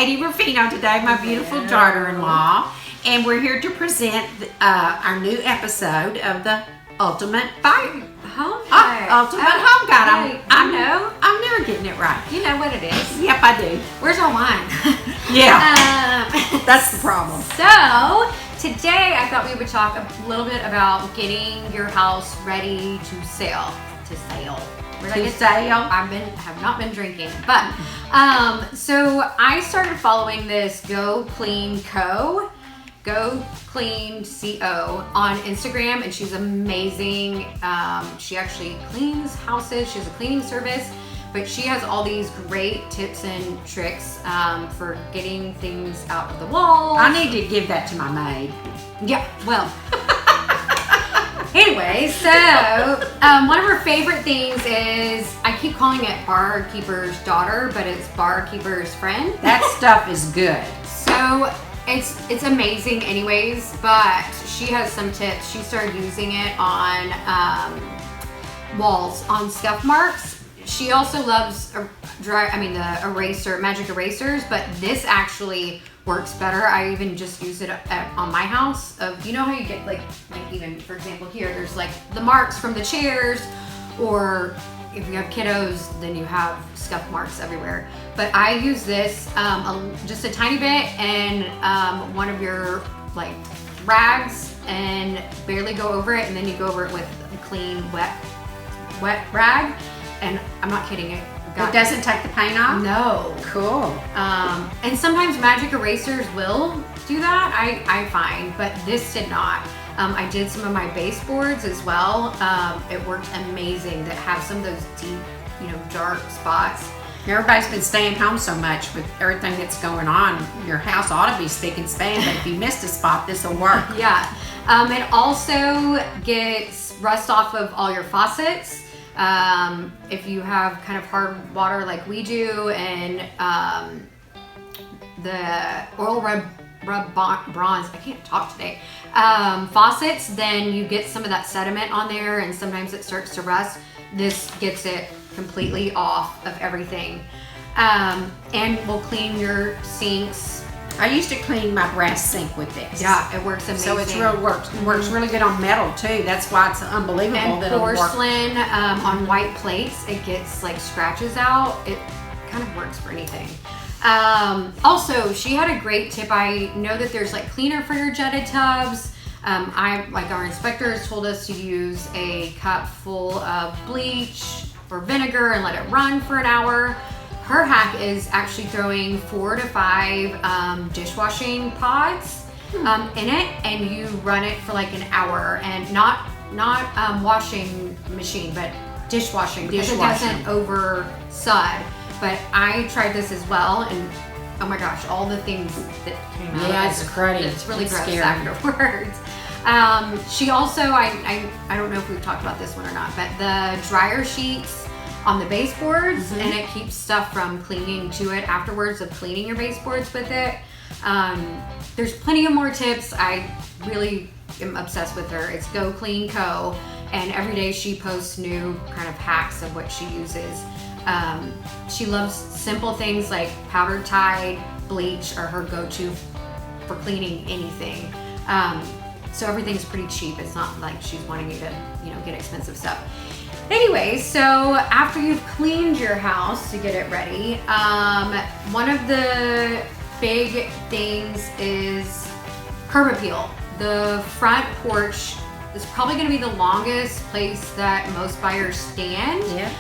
Katie Ruffino today, my beautiful daughter-in-law, and we're here to present our new episode of the Ultimate Home Guide. Ultimate Home Guide. I know. I'm never getting it right. You know what it is. Yep, I do. Where's all mine? Yeah. That's the problem. So today I thought we would talk a little bit about getting your house ready to sell. Have not been drinking, but so I started following this Go Clean Co on Instagram, and she's amazing. She actually cleans houses. She has a cleaning service, but she has all these great tips and tricks for getting things out of the walls. I need to give that to my maid. Yeah, well. Anyway, so one of her favorite things is, I keep calling it Barkeeper's Daughter, but it's Barkeeper's Friend. That stuff is good. So it's amazing anyways, but she has some tips. She started using it on walls, on scuff marks. She also loves the magic erasers, but this actually works better. I even just use it on my house. You know how you get like even for example here, there's like the marks from the chairs, or if you have kiddos, then you have scuff marks everywhere. But I use this just a tiny bit and one of your like rags, and barely go over it, and then you go over it with a clean wet rag, and I'm not kidding, it doesn't take the paint off? No. Cool. And sometimes magic erasers will do that, I find, but this did not. I did some of my baseboards as well. It worked amazing that have some of those deep, dark spots. Everybody's been staying home so much with everything that's going on. Your house ought to be spick and span, but if you missed a spot, this will work. Yeah. It also gets rust off of all your faucets. If you have kind of hard water like we do, and the oil rub bronze, I can't talk today, faucets, then you get some of that sediment on there, and sometimes it starts to rust. This gets it completely off of everything, and will clean your sinks. I used to clean my brass sink with this. Yeah, it works amazing. So it works really good on metal too. That's why it's unbelievable. And that porcelain on white plates, it gets like scratches out. It kind of works for anything. Also, she had a great tip. I know that there's like cleaner for your jetted tubs. Our inspectors told us to use a cup full of bleach or vinegar and let it run for an hour. Her hack is actually throwing 4 to 5 dishwashing pods in it, and you run it for like an hour, and not washing machine, but dishwashing, because it doesn't over sud. But I tried this as well, and oh my gosh, all the things that came out. Yeah, it's cruddy. It's really gross scary afterwards. She also, I don't know if we've talked about this one or not, but the dryer sheets on the baseboards, and it keeps stuff from clinging to it afterwards, of cleaning your baseboards with it. There's plenty of more tips. I really am obsessed with her. It's Go Clean Co, and every day she posts new kind of hacks of what she uses. She loves simple things like powdered Tide, bleach are her go-to for cleaning anything. So everything's pretty cheap. It's not like she's wanting you to, get expensive stuff. Anyway, so after you've cleaned your house to get it ready, one of the big things is curb appeal. The front porch is probably going to be the longest place that most buyers stand. Yeah.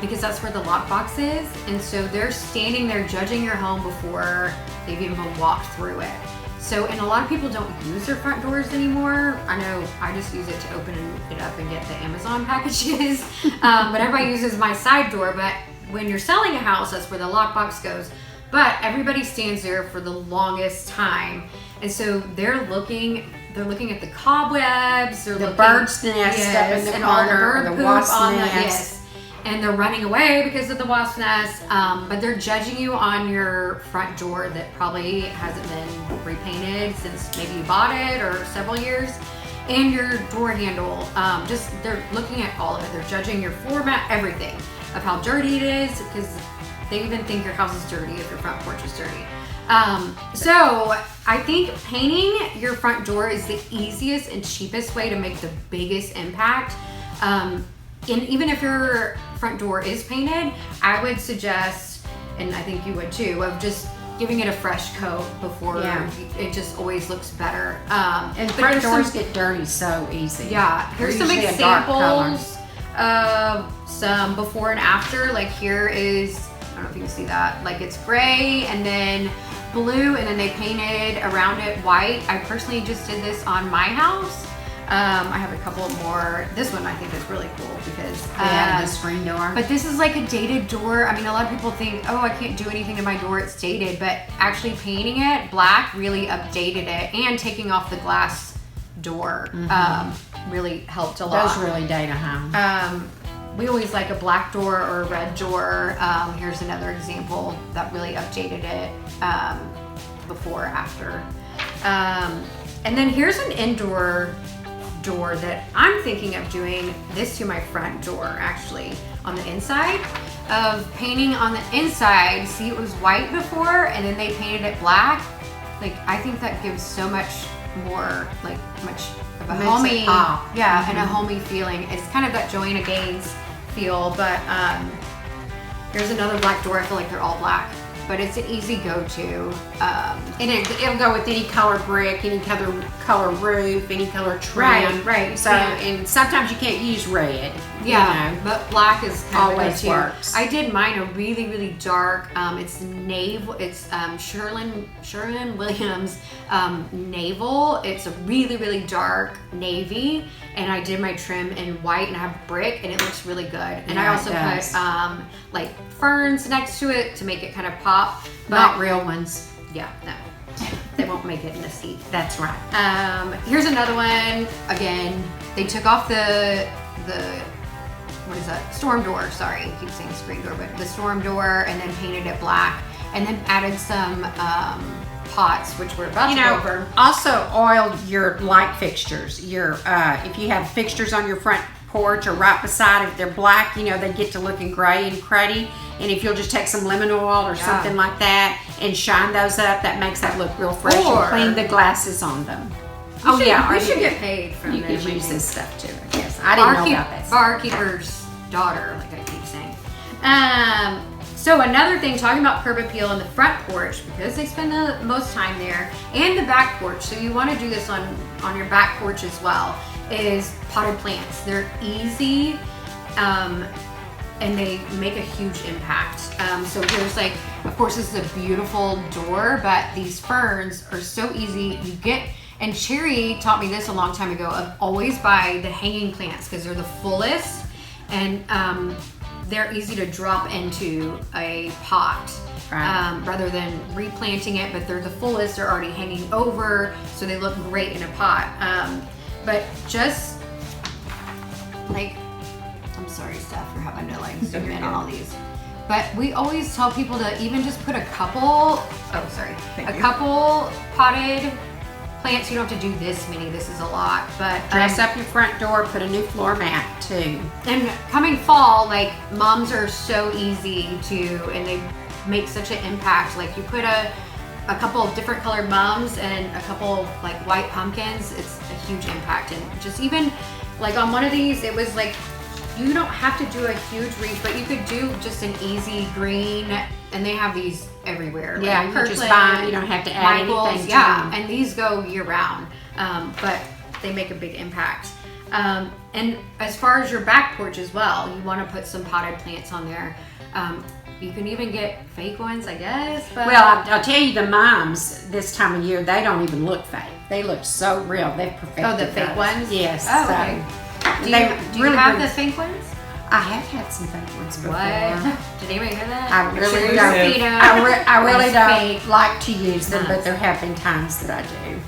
Because that's where the lockbox is, and so they're standing there judging your home before they've even walked through it. So, and a lot of people don't use their front doors anymore. I know I just use it to open it up and get the Amazon packages, but everybody uses my side door. But when you're selling a house, that's where the lockbox goes. But everybody stands there for the longest time, and so they're looking at the cobwebs, the bird's nest up in the corner, or the wasp nest. And they're running away because of the wasp nest, but they're judging you on your front door that probably hasn't been repainted since maybe you bought it or several years, and your door handle. They're looking at all of it. They're judging your floor mat, everything, of how dirty it is, because they even think your house is dirty if your front porch is dirty. So I think painting your front door is the easiest and cheapest way to make the biggest impact. And even if your front door is painted, I would suggest, and I think you would too, of just giving it a fresh coat before it just always looks better. And front doors get dirty so easy. Yeah, here's some examples of some before and after. Like here is, I don't know if you can see that, like it's gray and then blue, and then they painted around it white. I personally just did this on my house. I have a couple more. This one I think is really cool because the screen door. But this is like a dated door. I mean, a lot of people think, oh, I can't do anything to my door, it's dated. But actually painting it black really updated it, and taking off the glass door really helped a lot. Those really date a home. We always like a black door or a red door. Here's another example that really updated it before or after. And then here's an indoor door that I'm thinking of doing this to my front door, actually, on the inside, of painting on the inside. See, it was white before and then they painted it black. Like, I think that gives so much more, like, much of a homey, and a homey feeling. It's kind of that Joanna Gaines feel, but here's another black door. I feel like they're all black, but it's an easy go-to. And it'll go with any color brick, any color roof, any color trim. Right. So, and sometimes you can't use red. Yeah, you know. but black is kind always of go-to. works. I did mine a really, really dark. It's naval. It's Sherwin Williams naval. It's a really, really dark navy, and I did my trim in white, and I have brick, and it looks really good. And I also put like ferns next to it to make it kind of pop. But Not real ones. yeah, no. They won't make it in the seat. That's right. Here's another one. Again, they took off the what is that? Storm door. Sorry, I keep saying screen door, but the storm door, and then painted it black, and then added some pots, which we're about to go over. Also oil your light fixtures. Your if you have fixtures on your front porch or right beside, if they're black, you know, they get to looking gray and cruddy. And if you'll just take some lemon oil or something like that and shine those up, that makes that look real fresh, and clean the glasses on them. We should get paid from you this. could use this stuff too, I guess. I didn't know about that. Barkeeper's daughter, like I keep saying. So another thing, talking about curb appeal on the front porch, because they spend the most time there, and the back porch, so you want to do this on your back porch as well, is potted plants. They're easy, and they make a huge impact. So here's like, of course this is a beautiful door, but these ferns are so easy. You get, and Cherry taught me this a long time ago, of always buy the hanging plants because they're the fullest, and they're easy to drop into a pot. Right. Rather than replanting it, but they're the fullest, they're already hanging over, so they look great in a pot. But just like, I'm sorry, Steph, for having to like zoom in on all these. But we always tell people to even just put a couple potted plants. You don't have to do this many, this is a lot. But dress up your front door, put a new floor mat too. And coming fall, like, mums are so easy to, and they make such an impact. Like, you put a couple of different colored mums and a couple of like white pumpkins, it's a huge impact. And just even like on one of these, it was like, you don't have to do a huge wreath, but you could do just an easy green, and they have these everywhere. Yeah, like you just buy them, you don't have to add anything to them. And these go year round, but they make a big impact. And as far as your back porch as well, you want to put some potted plants on there. You can even get fake ones, I guess. But well, I'll tell you, the moms this time of year, they don't even look fake. They look so real. They've perfected the fake those. ones? Yes. Oh, okay. Do you have the fake ones? I have had some fake ones before. What? Did anybody hear that? I really don't. I really don't like to use them, but there have been times that I do.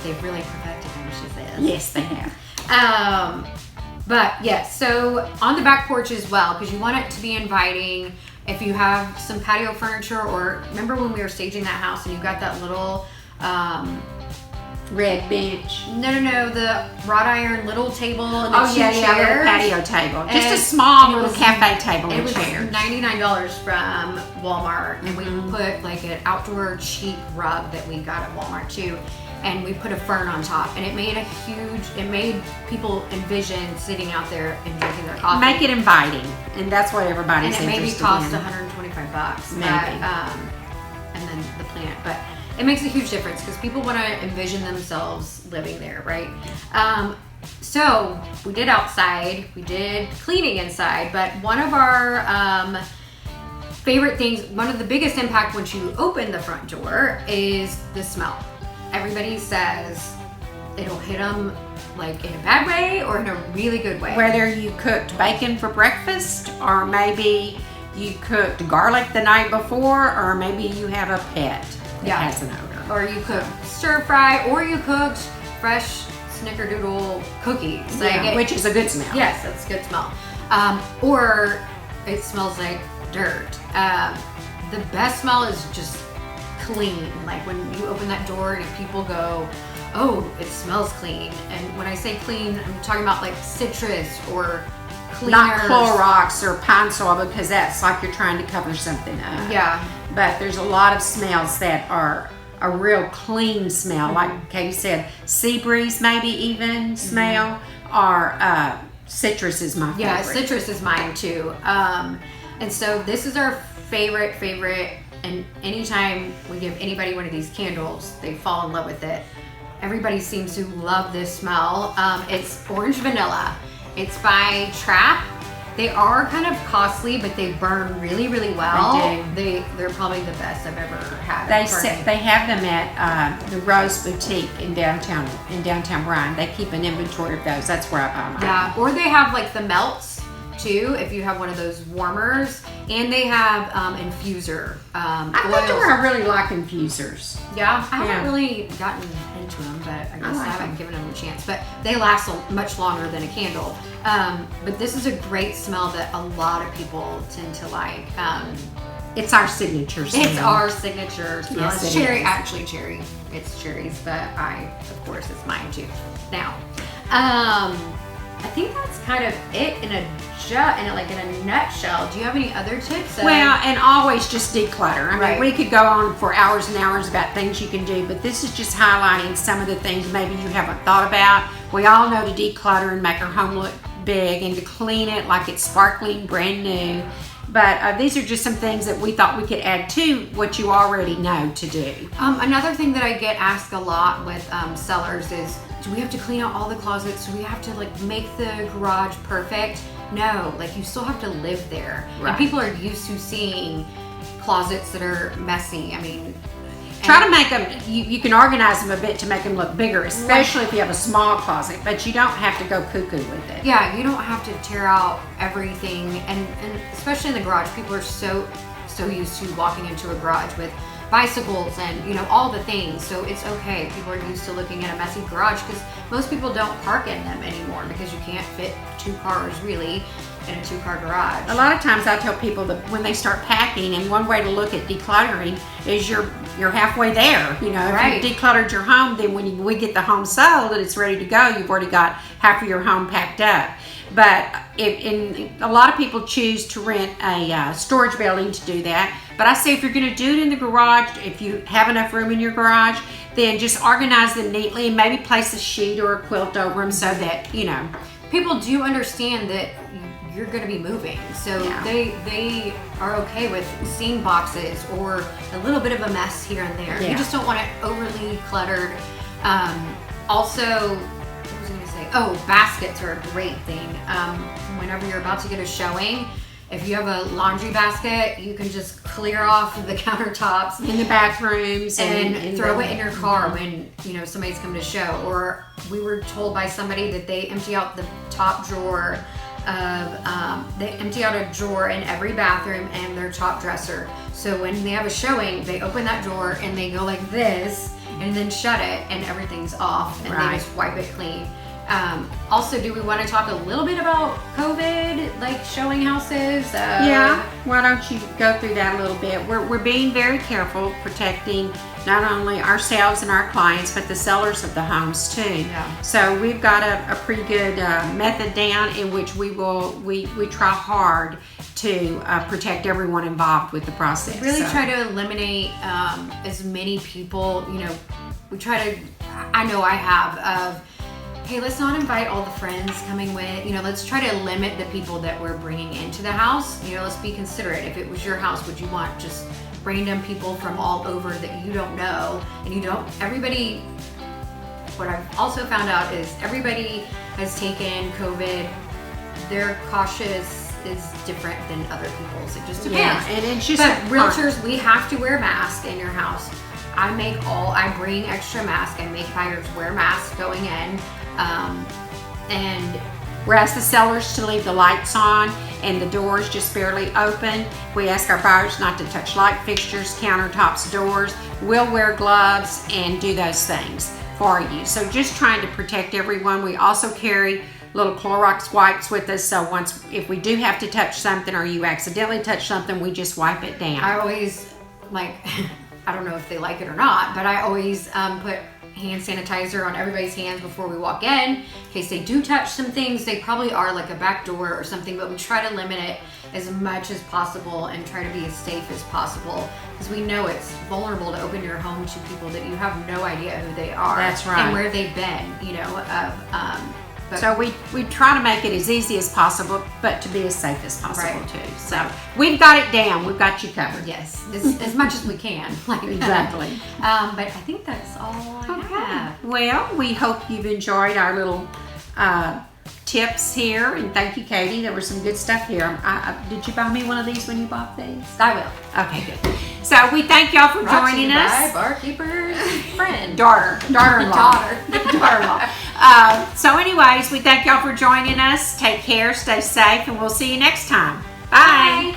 They've really perfected them, she says. Yes, they have. But yes, so on the back porch as well, because you want it to be inviting. If you have some patio furniture, or remember when we were staging that house and you got that little red bench. No, the wrought iron little table and the two yeah, chairs. little patio table. Just a small little cafe table It and was chairs. $99 from Walmart, and we put like an outdoor cheap rug that we got at Walmart too, and we put a fern on top, and it made people envision sitting out there and drinking their coffee. Make it inviting, and that's what everybody's and it interested maybe cost in. $125. Maybe. And then the plant, but it makes a huge difference because people want to envision themselves living there, right? So we did outside, we did cleaning inside, but one of our favorite things, one of the biggest impact once you open the front door is the smell. Everybody says it'll hit them like in a bad way or in a really good way. Whether you cooked bacon for breakfast, or maybe you cooked garlic the night before, or maybe you have a pet that has an odor. Or you cooked stir fry, or you cooked fresh snickerdoodle cookies. Which is a good smell. Yes, that's a good smell. Or it smells like dirt. The best smell is just clean. Like when you open that door and if people go, oh, it smells clean. And when I say clean, I'm talking about like citrus or cleaners. Not Clorox or Pine Sol, because that's like you're trying to cover something up. Yeah. But there's a lot of smells that are a real clean smell, like Katie said, sea breeze maybe even smell, or citrus is my favorite. Yeah, citrus is mine too. And so this is our favorite, and anytime we give anybody one of these candles, they fall in love with it. Everybody seems to love this smell. It's orange vanilla. It's by Trap. They are kind of costly, but they burn really, really well. They do. They're probably the best I've ever had. They have them at the Rose Boutique in downtown Bryan. They keep an inventory of those. That's where I buy mine. Yeah, or they have like the melts too, if you have one of those warmers, and they have infuser I oils. I really like infusers. Yeah, I haven't really gotten into them, but I guess I haven't given them a chance. But they last much longer than a candle. But this is a great smell that a lot of people tend to like. It's our signature smell. It's our signature smell. Yes, It's it cherry, is. actually cherry. It's cherries, but of course, it's mine too. Now, I think that's kind of it in a nutshell. Do you have any other tips? Well, and always just declutter. I mean, Right. we could go on for hours and hours about things you can do, but this is just highlighting some of the things maybe you haven't thought about. We all know to declutter and make our home look big and to clean it like it's sparkling, brand new. But these are just some things that we thought we could add to what you already know to do. Another thing that I get asked a lot with sellers is, do we have to clean out all the closets? Do we have to like make the garage perfect? No, like you still have to live there. Right. And people are used to seeing closets that are messy. I mean, Try to make them, you can organize them a bit to make them look bigger, especially if you have a small closet, but you don't have to go cuckoo with it. yeah, you don't have to tear out everything, and especially in the garage, people are so used to walking into a garage with bicycles and all the things, so it's okay. People are used to looking at a messy garage because most people don't park in them anymore because you can't fit 2 cars really in a 2-car garage. A lot of times I tell people that when they start packing, and one way to look at decluttering is you're halfway there. Right. If you've decluttered your home, then when we get the home sold and it's ready to go, you've already got half of your home packed up. But a lot of people choose to rent a storage building to do that. But I say if you're going to do it in the garage, if you have enough room in your garage, then just organize them neatly and maybe place a sheet or a quilt over them so that, People do understand that you're going to be moving, so they are okay with seeing boxes or a little bit of a mess here and there. Yeah. You just don't want it overly cluttered. Also, what was I going to say? Oh, baskets are a great thing. Whenever you're about to get a showing, if you have a laundry basket, you can just clear off the countertops in the bathrooms and throw it in your car when somebody's coming to show. Or we were told by somebody that they empty out the top drawer they empty out a drawer in every bathroom and their top dresser. So when they have a showing, they open that drawer and they go like this and then shut it, and everything's off, and they just wipe it clean. Also, do we want to talk a little bit about COVID, like showing houses? Yeah, why don't you go through that a little bit? We're being very careful, protecting not only ourselves and our clients, but the sellers of the homes too. Yeah. So we've got a pretty good method down in which we try hard to protect everyone involved with the process. Really try to eliminate as many people, we try to, I know I have, of, hey, let's not invite all the friends coming with, let's try to limit the people that we're bringing into the house. Let's be considerate. If it was your house, would you want just random people from all over that you don't know? And everybody, what I've also found out is everybody has taken COVID. Their cautious is different than other people's. It just depends. Yeah, and it's just. But realtors, we have to wear masks in your house. I bring extra masks. I make buyers wear masks going in. And we ask the sellers to leave the lights on and the doors just barely open. We ask our buyers not to touch light fixtures, countertops, doors. We'll wear gloves and do those things for you. So just trying to protect everyone. We also carry little Clorox wipes with us, so if we do have to touch something or you accidentally touch something, we just wipe it down. I always, I don't know if they like it or not, but I always put hand sanitizer on everybody's hands before we walk in case they do touch some things. They probably are like a back door or something, but we try to limit it as much as possible and try to be as safe as possible, because we know it's vulnerable to open your home to people that you have no idea who they are. That's right. And where they've been, so we try to make it as easy as possible, but to be as safe as possible right. too. So we've got it down. We've got you covered. Yes, as much as we can. Exactly. But I think that's all I have. Well, we hope you've enjoyed our little tips here, and thank you, Katie. There was some good stuff here. Did you buy me one of these when you bought these? I will. Okay, good. So we thank y'all for joining us. Barkeeper's friend. Daughter-in-law. Daughter-in-law. So anyways, we thank y'all for joining us. Take care, stay safe, and we'll see you next time. Bye.